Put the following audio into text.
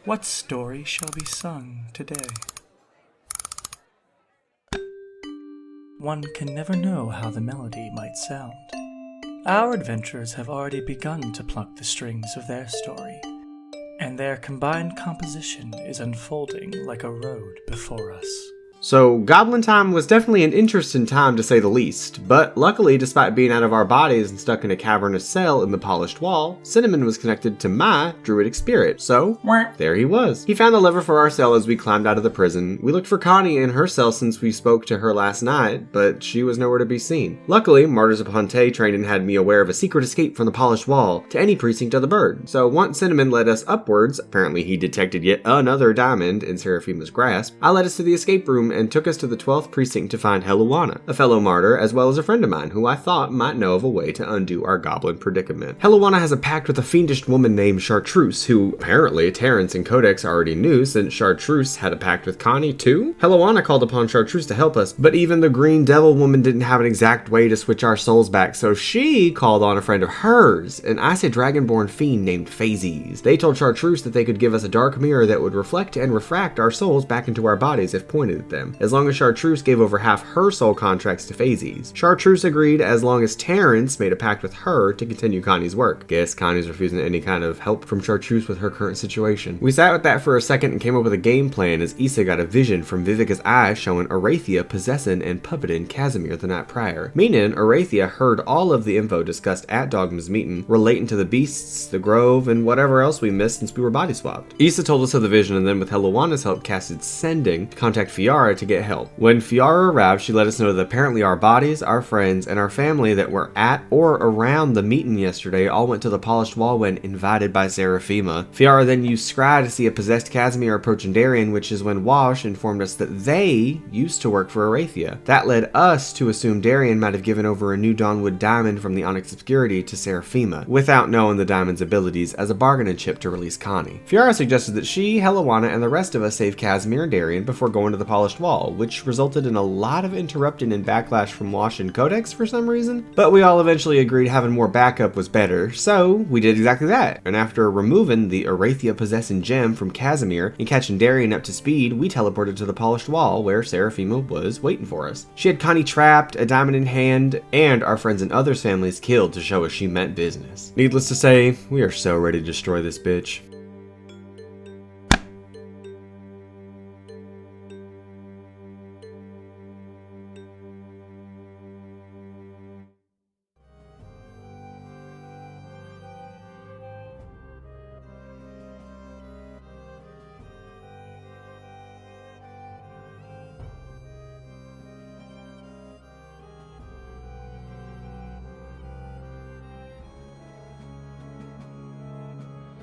What story shall be sung today? One can never know how the melody might sound. Our adventurers have already begun to pluck the strings of their story, and their combined composition is unfolding like a road before us. So, Goblin time was definitely an interesting time to say the least, but luckily, despite being out of our bodies and stuck in a cavernous cell in the polished wall, Cinnamon was connected to my druidic spirit, so there he was. He found the lever for our cell as we climbed out of the prison. We looked for Connie in her cell since we spoke to her last night, but she was nowhere to be seen. Luckily, Martyrs of Ponte training had me aware of a secret escape from the polished wall to any precinct of the bird, so once Cinnamon led us upwards, apparently he detected yet another diamond in Serafima's grasp, I led us to the escape room and took us to the 12th precinct to find Heluana, a fellow martyr as well as a friend of mine who I thought might know of a way to undo our goblin predicament. Heluana has a pact with a fiendish woman named Chartreuse, who apparently Terrence and Codex already knew since Chartreuse had a pact with Connie too. Heluana called upon Chartreuse to help us, but even the green devil woman didn't have an exact way to switch our souls back, so she called on a friend of hers, an Icy Dragonborn fiend named Phazes. They told Chartreuse that they could give us a dark mirror that would reflect and refract our souls back into our bodies if pointed at them, as long as Chartreuse gave over half her soul contracts to Phazes. Chartreuse agreed as long as Terrence made a pact with her to continue Connie's work. Guess Connie's refusing any kind of help from Chartreuse with her current situation. We sat with that for a second and came up with a game plan as Issa got a vision from Vivica's eyes showing Arathia possessing and puppeting Casimir the night prior. Meaning, Arathia heard all of the info discussed at Dogma's meeting relating to the beasts, the grove, and whatever else we missed since we were body swapped. Issa told us of the vision and then with Heluana's help casted Sending to contact Fiara to get help. When Fiara arrived, she let us know that apparently our bodies, our friends, and our family that were at or around the meeting yesterday all went to the polished wall when invited by Serafima. Fiara then used Scry to see a possessed Casimir approaching Darien, which is when Wash informed us that they used to work for Arathia. That led us to assume Darien might have given over a new Dawnwood diamond from the Onyx Obscurity to Serafima, without knowing the diamond's abilities as a bargaining chip to release Connie. Fiara suggested that she, Heluana, and the rest of us save Casimir and Darien before going to the polished wall, which resulted in a lot of interrupting and backlash from Wash and Codex for some reason, but we all eventually agreed having more backup was better, so we did exactly that. And after removing the Arathia possessing gem from Casimir and catching Darien up to speed, we teleported to the polished wall where Serafima was waiting for us. She had Connie trapped, a diamond in hand, and our friends and others' families killed to show us she meant business. Needless to say, we are so ready to destroy this bitch.